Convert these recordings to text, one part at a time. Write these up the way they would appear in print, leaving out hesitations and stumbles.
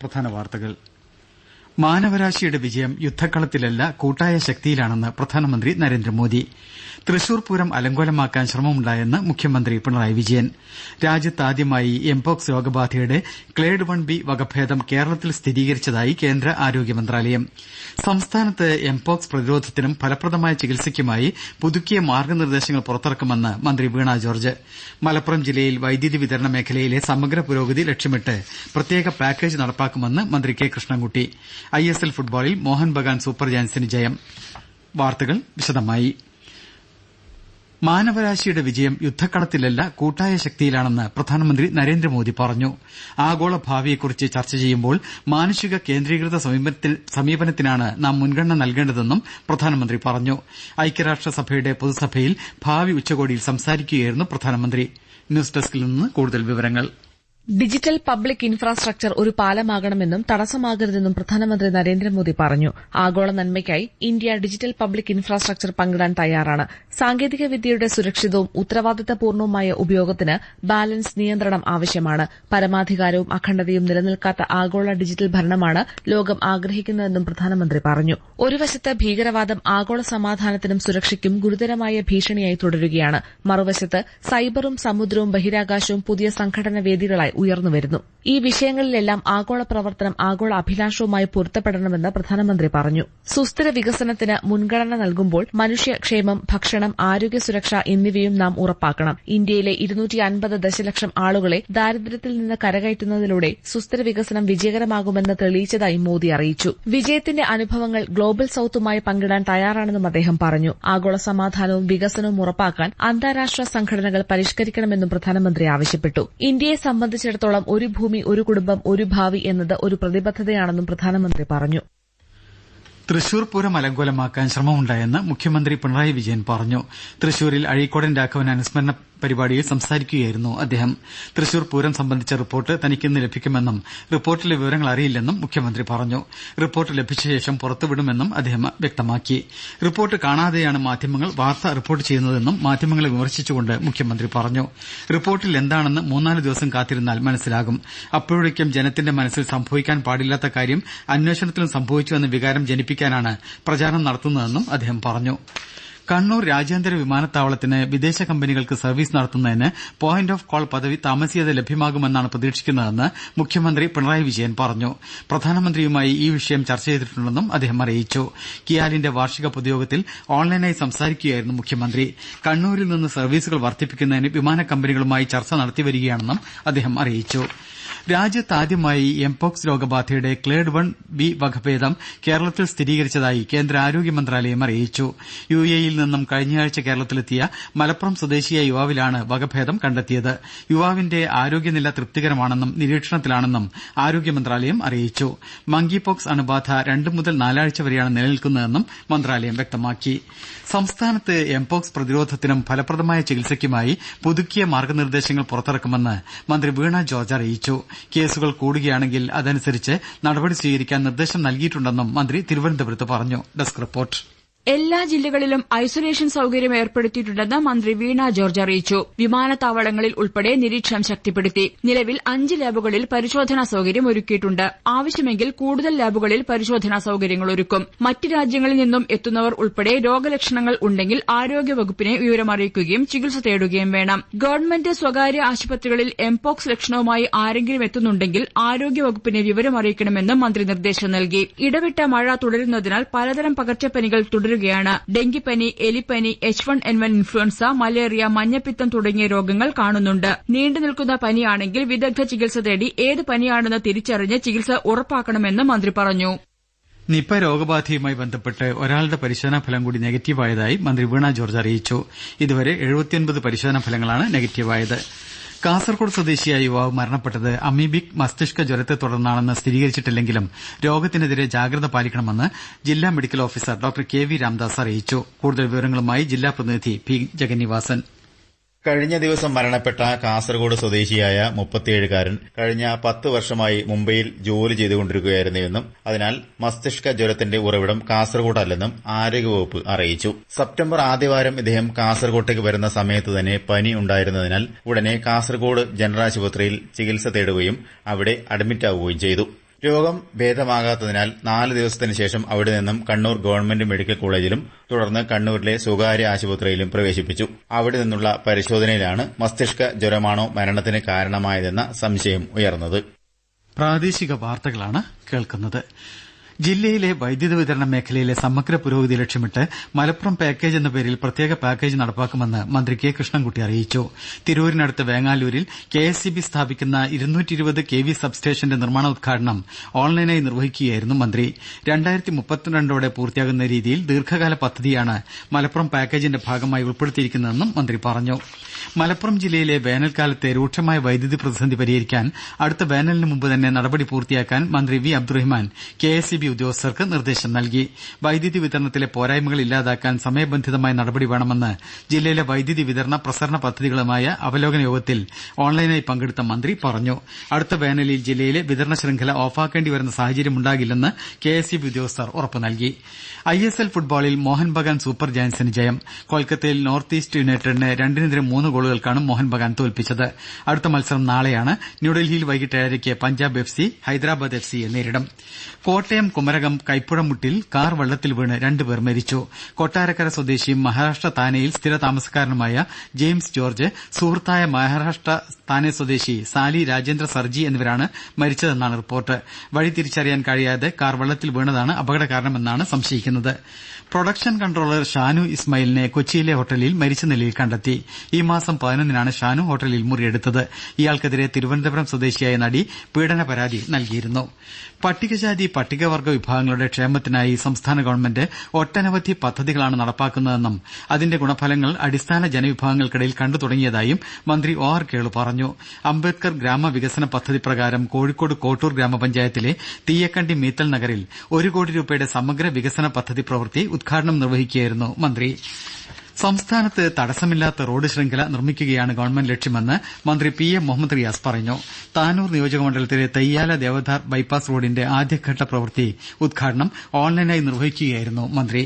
പ്രധാന വാർത്തകൾ. മാനവരാശിയുടെ വിജയം യുദ്ധക്കളത്തിലല്ല കൂട്ടായ ശക്തിയിലാണെന്ന് പ്രധാനമന്ത്രി നരേന്ദ്രമോദി. തൃശൂർ പൂരം അലങ്കോലമാക്കാൻ ശ്രമമുണ്ടായെന്ന് മുഖ്യമന്ത്രി പിണറായി വിജയൻ. രാജ്യത്താദ്യമായി എംപോക്സ് രോഗബാധയുടെ ക്ലേഡ് 1B വകഭേദം കേരളത്തിൽ സ്ഥിരീകരിച്ചതായി കേന്ദ്ര ആരോഗ്യമന്ത്രാലയം. സംസ്ഥാനത്ത് എംപോക്സ് പ്രതിരോധത്തിനും ഫലപ്രദമായ ചികിത്സയ്ക്കുമായി പുതുക്കിയ മാർഗ്ഗനിർദ്ദേശങ്ങൾ പുറത്തിറക്കുമെന്ന് മന്ത്രി വീണ ജോർജ്. മലപ്പുറം ജില്ലയിൽ വൈദ്യുതി വിതരണ മേഖലയിലെ സമഗ്ര പുരോഗതി ലക്ഷ്യമിട്ട് പ്രത്യേക പാക്കേജ് നടപ്പാക്കുമെന്ന് മന്ത്രി കെ കൃഷ്ണൻകുട്ടി. ISL ഫുട്ബോളിൽ മോഹൻ ബഗാൻ സൂപ്പർ ജയന്റ്സിന് ജയം. വാർത്തകൾ വിശദമായി. മാനവരാശിയുടെ വിജയം യുദ്ധക്കളത്തിലല്ല കൂട്ടായ ശക്തിയിലാണെന്ന് പ്രധാനമന്ത്രി നരേന്ദ്രമോദി പറഞ്ഞു. ആഗോള ഭാവിയെക്കുറിച്ച് ചർച്ച ചെയ്യുമ്പോൾ മാനുഷിക കേന്ദ്രീകൃത സമീപനത്തിനാണ് നാം മുൻഗണന നൽകേണ്ടതെന്നും പ്രധാനമന്ത്രി പറഞ്ഞു. ഐക്യരാഷ്ട്രസഭയുടെ പൊതുസഭയിൽ ഭാവി ഉച്ചകോടിയിൽ സംസാരിക്കുകയായിരുന്നു പ്രധാനമന്ത്രി. ന്യൂസ് ഡെസ്കിൽ നിന്ന് കൂടുതൽ വിവരങ്ങൾ. ഡിജിറ്റൽ പബ്ലിക് ഇൻഫ്രാസ്ട്രക്ചർ ഒരു പാലമാകണമെന്നും തടസ്സമാകരുതെന്നും പ്രധാനമന്ത്രി നരേന്ദ്രമോദി പറഞ്ഞു. ആഗോള നന്മയ്ക്കായി ഇന്ത്യ ഡിജിറ്റൽ പബ്ലിക് ഇൻഫ്രാസ്ട്രക്ചർ പങ്കിടാൻ തയ്യാറാണ്. സാങ്കേതികവിദ്യയുടെ സുരക്ഷിതവും ഉത്തരവാദിത്തപൂർണവുമായ ഉപയോഗത്തിന് ബാലൻസ്, നിയന്ത്രണം ആവശ്യമാണ്. പരമാധികാരവും അഖണ്ഡതയും നിലനിൽക്കാത്ത ആഗോള ഡിജിറ്റൽ ഭരണമാണ് ലോകം ആഗ്രഹിക്കുന്നതെന്നും പ്രധാനമന്ത്രി പറഞ്ഞു. ഒരു വശത്ത് ഭീകരവാദം ആഗോള സമാധാനത്തിനും സുരക്ഷയ്ക്കും ഗുരുതരമായ ഭീഷണിയായി തുടരുകയാണ്. മറുവശത്ത് സൈബറും സമുദ്രവും ബഹിരാകാശവും പുതിയ സംഘടന വേദികളായി ഉയർന്നുവരുന്നു. ഈ വിഷയങ്ങളിലെല്ലാം ആഗോള പ്രവർത്തനം ആഗോള അഭിലാഷവുമായി പൊരുത്തപ്പെടണമെന്ന് പ്രധാനമന്ത്രി പറഞ്ഞു. സുസ്ഥിര വികസനത്തിന് മുൻഗണന നൽകുമ്പോൾ മനുഷ്യക്ഷേമം, ഭക്ഷണം, ആരോഗ്യ സുരക്ഷ എന്നിവയും നാം ഉറപ്പാക്കണം. ഇന്ത്യയിലെ 250 ദശലക്ഷം ആളുകളെ ദാരിദ്ര്യത്തിൽ നിന്ന് കരകയറ്റുന്നതിലൂടെ സുസ്ഥിര വികസനം വിജയകരമാകുമെന്ന് തെളിയിച്ചതായി മോദി അറിയിച്ചു. വിജയത്തിന്റെ അനുഭവങ്ങൾ ഗ്ലോബൽ സൌത്തുമായി പങ്കിടാൻ തയ്യാറാണെന്നും അദ്ദേഹം പറഞ്ഞു. ആഗോള സമാധാനവും വികസനവും ഉറപ്പാക്കാൻ അന്താരാഷ്ട്ര സംഘടനകൾ പരിഷ്കരിക്കണമെന്നും പ്രധാനമന്ത്രി ആവശ്യപ്പെട്ടു. ഇന്ത്യയെ സംബന്ധിച്ചിടത്തോളം ഒരു ഭൂമി, ഒരു കുടുംബം, ഒരു ഭാവി എന്നത് ഒരു പ്രതിബദ്ധതയാണെന്നും പ്രധാനമന്ത്രി പറഞ്ഞു. തൃശൂർ പൂരം അലങ്കോലമാക്കാൻ ശ്രമമുണ്ടായെന്ന് മുഖ്യമന്ത്രി പിണറായി വിജയൻ പറഞ്ഞു. തൃശൂരിൽ അഴീക്കോടൻ രാഘവൻ അനുസ്മരണ പരിപാടിയിൽ സംസാരിക്കുകയായിരുന്നു അദ്ദേഹം. തൃശൂർ പൂരം സംബന്ധിച്ച റിപ്പോർട്ട് തനിക്കിന്ന് ലഭിക്കുമെന്നും റിപ്പോർട്ടിലെ വിവരങ്ങൾ അറിയില്ലെന്നും മുഖ്യമന്ത്രി പറഞ്ഞു. റിപ്പോർട്ട് ലഭിച്ച ശേഷം പുറത്തുവിടുമെന്നും അദ്ദേഹം വ്യക്തമാക്കി. റിപ്പോർട്ട് കാണാതെയാണ് മാധ്യമങ്ങൾ വാർത്ത റിപ്പോർട്ട് ചെയ്യുന്നതെന്നും മാധ്യമങ്ങളെ വിമർശിച്ചുകൊണ്ട് മുഖ്യമന്ത്രി പറഞ്ഞു. റിപ്പോർട്ടിൽ എന്താണെന്ന് 3-4 ദിവസം കാത്തിരുന്നാൽ മനസ്സിലാകും. അപ്പോഴേക്കും ജനത്തിന്റെ മനസ്സിൽ സംഭവിക്കാൻ പാടില്ലാത്ത കാര്യം അന്വേഷണത്തിലും സംഭവിച്ചുവെന്ന വികാരം ജനിപ്പിക്കാനാണ് പ്രചാരണം നടത്തുന്നതെന്നും അദ്ദേഹം പറഞ്ഞു. കണ്ണൂർ രാജ്യാന്തര വിമാനത്താവളത്തിന് വിദേശ കമ്പനികൾക്ക് സർവീസ് നടത്തുന്നതിന് പോയിന്റ് ഓഫ് കോൾ പദവി താമസിയാതെ ലഭ്യമാകുമെന്നാണ് പ്രതീക്ഷിക്കുന്നതെന്ന് മുഖ്യമന്ത്രി പിണറായി വിജയൻ പറഞ്ഞു. പ്രധാനമന്ത്രിയുമായി ഈ വിഷയം ചർച്ച ചെയ്തിട്ടുണ്ടെന്നും അദ്ദേഹം അറിയിച്ചു. കിയാലിന്റെ വാർഷിക പൊതുയോഗത്തിൽ ഓൺലൈനായി സംസാരിക്കുകയായിരുന്നു മുഖ്യമന്ത്രി. കണ്ണൂരിൽ നിന്ന് സർവീസുകൾ വർദ്ധിപ്പിക്കുന്നതിന് വിമാന കമ്പനികളുമായി ചർച്ച നടത്തിവരികയാണെന്നും അദ്ദേഹം അറിയിച്ചു. രാജ്യത്താദ്യമായി എംപോക്സ് രോഗബാധയുടെ ക്ലേഡ് 1B വകഭേദം കേരളത്തിൽ സ്ഥിരീകരിച്ചതായി കേന്ദ്ര ആരോഗ്യ മന്ത്രാലയം അറിയിച്ചു. UAE-യിൽ നിന്നും കഴിഞ്ഞയാഴ്ച കേരളത്തിലെത്തിയ മലപ്പുറം സ്വദേശിയായ യുവാവിലാണ് വകഭേദം കണ്ടെത്തിയത്. യുവാവിന്റെ ആരോഗ്യനില തൃപ്തികരമാണെന്നും നിരീക്ഷണത്തിലാണെന്നും ആരോഗ്യ മന്ത്രാലയം അറിയിച്ചു. മങ്കി പോക്സ് അണുബാധ 2 മുതൽ 4 ആഴ്ച വരെയാണ് നിലനിൽക്കുന്നതെന്നും മന്ത്രാലയം വ്യക്തമാക്കി. സംസ്ഥാനത്ത് എംപോക്സ് പ്രതിരോധത്തിനും ഫലപ്രദമായ ചികിത്സയ്ക്കുമായി പുതുക്കിയ മാർഗ്ഗനിർദ്ദേശങ്ങൾ പുറത്തിറക്കുമെന്ന് മന്ത്രി വീണ ജോർജ് അറിയിച്ചു. കേസുകൾ കൂടുകയാണെങ്കിൽ അതനുസരിച്ച് നടപടി സ്വീകരിക്കാൻ നിർദ്ദേശം നൽകിയിട്ടുണ്ടെന്നും മന്ത്രി തിരുവനന്തപുരത്ത് പറഞ്ഞു. Desk report. എല്ലാ ജില്ലകളിലും ഐസൊലേഷൻ സൌകര്യം ഏർപ്പെടുത്തിയിട്ടുണ്ടെന്ന് മന്ത്രി വീണ ജോർജ് അറിയിച്ചു. വിമാനത്താവളങ്ങളിൽ ഉൾപ്പെടെ നിരീക്ഷണം ശക്തിപ്പെടുത്തി. നിലവിൽ 5 ലാബുകളിൽ പരിശോധനാ സൌകര്യം ഒരുക്കിയിട്ടുണ്ട്. ആവശ്യമെങ്കിൽ കൂടുതൽ ലാബുകളിൽ പരിശോധനാ സൌകര്യങ്ങൾ ഒരുക്കും. മറ്റ് രാജ്യങ്ങളിൽ നിന്നും എത്തുന്നവർ ഉൾപ്പെടെ രോഗലക്ഷണങ്ങൾ ഉണ്ടെങ്കിൽ ആരോഗ്യവകുപ്പിനെ വിവരമറിയിക്കുകയും ചികിത്സ തേടുകയും വേണം. ഗവൺമെന്റ്, സ്വകാര്യ ആശുപത്രികളിൽ എംപോക്സ് ലക്ഷണവുമായി ആരെങ്കിലും എത്തുന്നുണ്ടെങ്കിൽ ആരോഗ്യവകുപ്പിനെ വിവരമറിയിക്കണമെന്ന് മന്ത്രി നിർദ്ദേശം നൽകി. ഇടവിട്ട മഴ തുടരുന്നതിനാൽ പലതരം പകർച്ചപ്പനികൾ തുടരുകയാണ്. ഡെങ്കിപ്പനി, എലിപ്പനി, H1N1 ഇൻഫ്ലുവൻസ, മലേറിയ, മഞ്ഞപ്പിത്തം തുടങ്ങിയ രോഗങ്ങൾ കാണുന്നുണ്ട്. നീണ്ടുനിൽക്കുന്ന പനിയാണെങ്കിൽ വിദഗ്ധ ചികിത്സ തേടി ഏത് പനിയാണെന്ന് തിരിച്ചറിഞ്ഞ് ചികിത്സ ഉറപ്പാക്കണമെന്ന് മന്ത്രി പറഞ്ഞു. നിപ രോഗബാധയുമായി ബന്ധപ്പെട്ട് ഒരാളുടെ പരിശോധനാ ഫലം കൂടി നെഗറ്റീവായതായി മന്ത്രി വീണ ജോർജ് അറിയിച്ചു. ഇതുവരെ 79 പരിശോധനാ ഫലങ്ങളാണ് നെഗറ്റീവായത്. കാസർകോട് സ്വദേശിയായ യുവാവ് മരണപ്പെട്ടത് അമീബിക് മസ്തിഷ്ക ജ്വരത്തെ തുടർന്നാണെന്ന് സ്ഥിരീകരിച്ചിട്ടില്ലെങ്കിലും രോഗത്തിനെതിരെ ജാഗ്രത പാലിക്കണമെന്ന് ജില്ലാ medical officer doctor KV Ramdas അറിയിച്ചു. കൂടുതൽ വിവരങ്ങളുമായി ജില്ലാ പ്രതിനിധി P. ജഗന്നിവാസൻ. കഴിഞ്ഞ ദിവസം മരണപ്പെട്ട കാസർഗോഡ് സ്വദേശിയായ 37-കാരൻ കഴിഞ്ഞ 10 വർഷമായി മുംബൈയിൽ ജോലി ചെയ്തുകൊണ്ടിരിക്കുകയായിരുന്നുവെന്നും അതിനാൽ മസ്തിഷ്ക ജ്വരത്തിന്റെ ഉറവിടം കാസർഗോഡ് അല്ലെന്നും ആരോഗ്യവകുപ്പ് അറിയിച്ചു. സെപ്റ്റംബർ ആദ്യവാരം ഇദ്ദേഹം കാസർഗോട്ടേക്ക് വരുന്ന സമയത്ത് തന്നെ പനി ഉണ്ടായിരുന്നതിനാൽ ഉടനെ കാസർഗോഡ് ജനറൽ ആശുപത്രിയിൽ ചികിത്സ തേടുകയും അവിടെ അഡ്മിറ്റാവുകയും ചെയ്തു. രോഗം ഭേദമാകാത്തതിനാൽ 4 ദിവസത്തിന് ശേഷം അവിടെ നിന്നും കണ്ണൂർ ഗവൺമെന്റ് മെഡിക്കൽ കോളേജിലും തുടർന്ന് കണ്ണൂരിലെ സ്വകാര്യ ആശുപത്രിയിലും പ്രവേശിപ്പിച്ചു. അവിടെ നിന്നുള്ള പരിശോധനയിലാണ് മസ്തിഷ്ക ജ്വരമാണോ മരണത്തിന് കാരണമായതെന്ന സംശയം ഉയർന്നത്. പ്രാദേശിക വാർത്തകളാണ് കേൾക്കുന്നത്. ജില്ലയിലെ വൈദ്യുത വിതരണ മേഖലയിലെ സമഗ്ര പുരോഗതി ലക്ഷ്യമിട്ട് മലപ്പുറം പാക്കേജ് എന്ന പേരിൽ പ്രത്യേക പാക്കേജ് നടപ്പാക്കുമെന്ന് മന്ത്രി കെ കൃഷ്ണൻകുട്ടി അറിയിച്ചു. തിരൂരിനടുത്ത് വേങ്ങാലൂരിൽ KSEB സ്ഥാപിക്കുന്ന 220 kV സബ്സ്റ്റേഷന്റെ നിർമ്മാണോദ്ഘാടനം ഓൺലൈനായി നിർവഹിക്കുകയായിരുന്നു മന്ത്രി. 2032ഓടെ പൂർത്തിയാകുന്ന രീതിയിൽ ദീർഘകാല പദ്ധതിയാണ് മലപ്പുറം പാക്കേജിന്റെ ഭാഗമായി ഉൾപ്പെടുത്തിയിരിക്കുന്നതെന്നും മന്ത്രി പറഞ്ഞു. മലപ്പുറം ജില്ലയിലെ വേനൽക്കാലത്തെ രൂക്ഷമായ വൈദ്യുതി പ്രതിസന്ധി പരിഹരിക്കാൻ അടുത്ത വേനലിന് മുമ്പ് തന്നെ നടപടി പൂർത്തിയാക്കാൻ മന്ത്രി വി അബ്ദുറഹിമാൻ KSEB ഉദ്യോഗസ്ഥർക്ക് നിർദ്ദേശം നൽകി. വൈദ്യുതി വിതരണത്തിലെ പോരായ്മകൾ ഇല്ലാതാക്കാൻ സമയബന്ധിതമായ നടപടി വേണമെന്ന് ജില്ലയിലെ വൈദ്യുതി വിതരണ പ്രസരണ പദ്ധതികളുമായ അവലോകന യോഗത്തിൽ ഓൺലൈനായി പങ്കെടുത്ത മന്ത്രി പറഞ്ഞു. അടുത്ത വേനലിൽ ജില്ലയിലെ വിതരണ ശൃംഖല ഓഫാക്കേണ്ടി വരുന്ന സാഹചര്യമുണ്ടാകില്ലെന്ന് KSEB ഉദ്യോഗസ്ഥർ ഉറപ്പു നൽകി. ISL ഫുട്ബോളിൽ മോഹൻ ബഗാൻ സൂപ്പർ ജയന്റ്സിന് ജയം. കൊൽക്കത്തയിൽ നോർത്ത് ഈസ്റ്റ് യുണൈറ്റഡിനെ 2-3 ഗോളുകൾക്കാണ് മോഹൻ ബഗാൻ തോൽപ്പിച്ചത്. അടുത്ത മത്സരം നാളെയാണ്. ന്യൂഡൽഹിയിൽ വൈകിട്ട് 7:30 പഞ്ചാബ് FC ഹൈദരാബാദ് FCയെ നേരിടും. കോട്ടയം കുമരകം കൈപ്പുഴമുട്ടിൽ കാർ വെള്ളത്തിൽ വീണ് 2 പേർ മരിച്ചു. കൊട്ടാരക്കര സ്വദേശിയും മഹാരാഷ്ട്ര താനെയിൽ സ്ഥിര താമസക്കാരനുമായ ജെയിംസ് ജോർജ്, സുഹൃത്തായ മഹാരാഷ്ട്ര താനെ സ്വദേശി സാലി രാജേന്ദ്ര സർജി എന്നിവരാണ് മരിച്ചതെന്നാണ് റിപ്പോർട്ട്. വഴി തിരിച്ചറിയാൻ കഴിയാതെ കാർ വെള്ളത്തിൽ വീണതാണ് അപകട കാരണമെന്നാണ് സംശയിക്കുന്നത്. പ്രൊഡക്ഷൻ കൺട്രോളർ ഷാനു ഇസ്മായിലിനെ കൊച്ചിയിലെ ഹോട്ടലിൽ മരിച്ച നിലയിൽ കണ്ടെത്തി. ഈ മാസം 11-നാണ് ഷാനു ഹോട്ടലിൽ മുറിയെടുത്തത്. ഇയാൾക്കെതിരെ തിരുവനന്തപുരം സ്വദേശിയായ നടി പീഡന പരാതി നൽകിയിരുന്നു. പട്ടികജാതി പട്ടികവർഗ വിഭാഗങ്ങളുടെ ക്ഷേമത്തിനായി സംസ്ഥാന ഗവൺമെന്റ് ഒട്ടനവധി പദ്ധതികളാണ് നടപ്പാക്കുന്നതെന്നും അതിന്റെ ഗുണഫലങ്ങൾ അടിസ്ഥാന ജനവിഭാഗങ്ങൾക്കിടയിൽ കണ്ടു തുടങ്ങിയതായും മന്ത്രി OR കേളു പറഞ്ഞു. അംബേദ്കർ ഗ്രാമവികസന പദ്ധതി പ്രകാരം കോഴിക്കോട് കോട്ടൂർ ഗ്രാമപഞ്ചായത്തിലെ തീയക്കണ്ടി മീത്തൽ നഗറിൽ 1 കോടി രൂപയുടെ സമഗ്ര വികസന പദ്ധതി പ്രവൃത്തി ഉദ്ഘാടനം നിർവഹിക്കുകയായിരുന്നു മന്ത്രി. സംസ്ഥാനത്ത് തടസ്സമില്ലാത്ത റോഡ് ശൃംഖല നിർമ്മിക്കുകയാണ് ഗവൺമെന്റ് ലക്ഷ്യമെന്ന് മന്ത്രി PM മുഹമ്മദ് റിയാസ് പറഞ്ഞു. താനൂർ നിയോജകമണ്ഡലത്തിലെ തയ്യാല ദേവധാർ ബൈപ്പാസ് റോഡിന്റെ ആദ്യഘട്ട പ്രവൃത്തി ഉദ്ഘാടനം ഓൺലൈനായി നിർവഹിക്കുകയായിരുന്നു മന്ത്രി.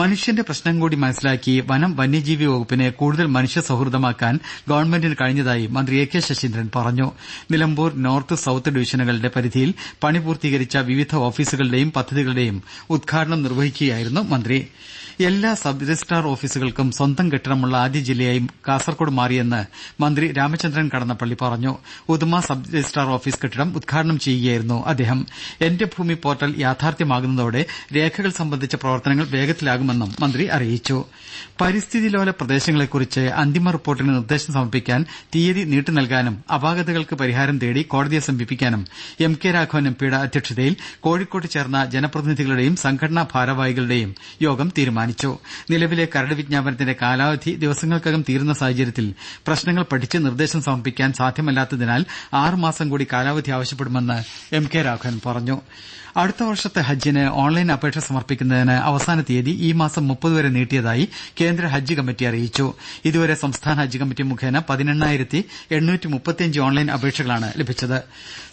മനുഷ്യന്റെ പ്രശ്നം കൂടി മനസ്സിലാക്കി വനം വന്യജീവി വകുപ്പിനെ കൂടുതൽ മനുഷ്യ സൌഹൃദമാക്കാൻ ഗവൺമെന്റിന് കഴിഞ്ഞതായി മന്ത്രി AK ശശീന്ദ്രൻ പറഞ്ഞു. നിലമ്പൂർ നോർത്ത് സൌത്ത് ഡിവിഷനുകളുടെ പരിധിയിൽ പണി പൂർത്തീകരിച്ച വിവിധ ഓഫീസുകളുടെയും പദ്ധതികളുടെയും ഉദ്ഘാടനം നിർവഹിക്കുകയായിരുന്നു മന്ത്രി. എല്ലാ സബ് രജിസ്ട്രാർ ഓഫീസുകൾക്കും സ്വന്തം കെട്ടിടമുള്ള ആദ്യ ജില്ലയായി കാസർകോട് മാറിയെന്ന് മന്ത്രി രാമചന്ദ്രൻ കടന്നപ്പള്ളി പറഞ്ഞു. ഉദുമ സബ് രജിസ്ട്രാർ ഓഫീസ് കെട്ടിടം ഉദ്ഘാടനം ചെയ്യുകയായിരുന്നു അദ്ദേഹം. എന്റെ ഭൂമി പോർട്ടൽ യാഥാർത്ഥ്യമാകുന്നതോടെ രേഖകൾ സംബന്ധിച്ച പ്രവർത്തനങ്ങൾ വേഗത്തിലാകുമെന്നും മന്ത്രി അറിയിച്ചു. പരിസ്ഥിതി ലോല പ്രദേശങ്ങളെക്കുറിച്ച് അന്തിമ റിപ്പോർട്ടിന് നിർദ്ദേശം സമർപ്പിക്കാൻ തീയതി നീട്ടി നൽകാനും അപാകതകൾക്ക് പരിഹാരം തേടി കോടതിയെ സമീപിക്കാനും MK രാഘവൻ MPയുടെ അധ്യക്ഷതയിൽ കോഴിക്കോട്ട് ചേർന്ന ജനപ്രതിനിധികളുടെയും സംഘടനാ ഭാരവാഹികളുടെയും യോഗം തീരുമാനിച്ചു. നിലവിലെ കരട് വിജ്ഞാപനത്തിന്റെ കാലാവധി ദിവസങ്ങൾക്കകം തീരുന്ന സാഹചര്യത്തിൽ പ്രശ്നങ്ങൾ പഠിച്ച് നിർദ്ദേശം സമർപ്പിക്കാൻ സാധ്യമല്ലാത്തതിനാൽ 6 മാസം കൂടി കാലാവധി ആവശ്യപ്പെടുമെന്ന് MK രാഘവൻ പറഞ്ഞു. അടുത്ത വർഷത്തെ ഹജ്ജിന് ഓൺലൈൻ അപേക്ഷ സമർപ്പിക്കുന്നതിന് അവസാന തീയതി ഈ മാസം 30 വരെ നീട്ടിയതായി കേന്ദ്ര ഹജ്ജ് കമ്മിറ്റി അറിയിച്ചു. ഇതുവരെ സംസ്ഥാന ഹജ്ജ് കമ്മിറ്റി മുഖേന 18,835 ഓൺലൈൻ അപേക്ഷകളാണ് ലഭിച്ചത്.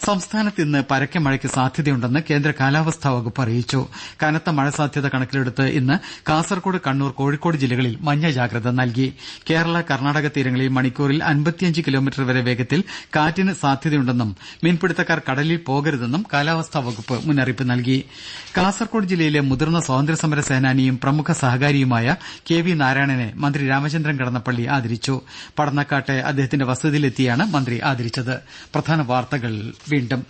സംസ്ഥാനത്ത് ഇന്ന് പരക്കെ മഴയ്ക്ക് സാധ്യതയുണ്ടെന്ന് കേന്ദ്ര കാലാവസ്ഥാ വകുപ്പ് അറിയിച്ചു. കനത്ത മഴ സാധ്യത കണക്കിലെടുത്ത് ഇന്ന് കാസർകോട്, കണ്ണൂർ, കോഴിക്കോട് ജില്ലകളിൽ മഞ്ഞ ജാഗ്രത നൽകി. കേരള കർണാടക തീരങ്ങളിൽ മണിക്കൂറിൽ 55 കിലോമീറ്റർ വരെ വേഗത്തിൽ കാറ്റിന് സാധ്യതയുണ്ടെന്നും മീൻപിടുത്തക്കാർ കടലിൽ പോകരുതെന്നും കാലാവസ്ഥാ വകുപ്പ് മുന്നറിയിപ്പ് നൽകി. കാസർകോട് ജില്ലയിലെ മുതിർന്ന സ്വാതന്ത്ര്യസമര സേനാനിയും പ്രമുഖ സഹകാരിയുമായ KV നാരായണനെ മന്ത്രി രാമചന്ദ്രൻ കടന്നപ്പള്ളി ആദരിച്ചു. പടന്നക്കാട്ടെ അദ്ദേഹത്തിന്റെ വസതിയിലെത്തിയാണ് മന്ത്രി ആദരിച്ചത്. പ്രധാന വാർത്തകൾ വീണ്ടും.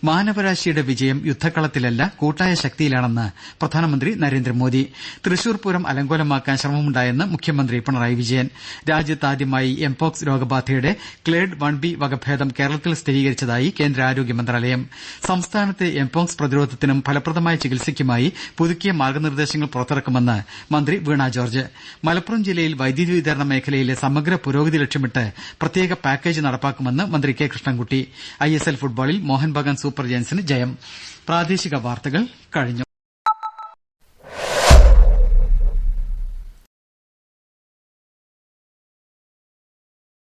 മാനവരാശിയുടെ വിജയം യുദ്ധക്കളത്തിലല്ല കൂട്ടായ ശക്തിയിലാണെന്ന് പ്രധാനമന്ത്രി നരേന്ദ്രമോദി. തൃശൂർ പൂരം അലങ്കോലമാക്കാൻ ശ്രമമുണ്ടായെന്ന് മുഖ്യമന്ത്രി പിണറായി വിജയൻ. രാജ്യത്താദ്യമായി എംപോക്സ് രോഗബാധയുടെ ക്ലേഡ് 1B വകഭേദം കേരളത്തിൽ സ്ഥിരീകരിച്ചതായി കേന്ദ്ര ആരോഗ്യ മന്ത്രാലയം. സംസ്ഥാനത്തെ എംപോക്സ് പ്രതിരോധത്തിനും ഫലപ്രദമായ ചികിത്സയ്ക്കുമായി പുതുക്കിയ മാർഗനിർദ്ദേശങ്ങൾ പുറത്തിറക്കുമെന്ന് മന്ത്രി വീണ ജോർജ്. മലപ്പുറം ജില്ലയിൽ വൈദ്യുതി വിതരണ മേഖലയിലെ സമഗ്ര പുരോഗതി ലക്ഷ്യമിട്ട് പ്രത്യേക പാക്കേജ് നടപ്പാക്കുമെന്ന് മന്ത്രി കെ കൃഷ്ണൻകുട്ടി. ISL ഫുട്ബോളിൽ മോഹൻ ബഗാൻ സൂപ്പർ ജയന്റ്സിന് ജയം. പ്രാദേശിക വാർത്തകൾ കഴിഞ്ഞു.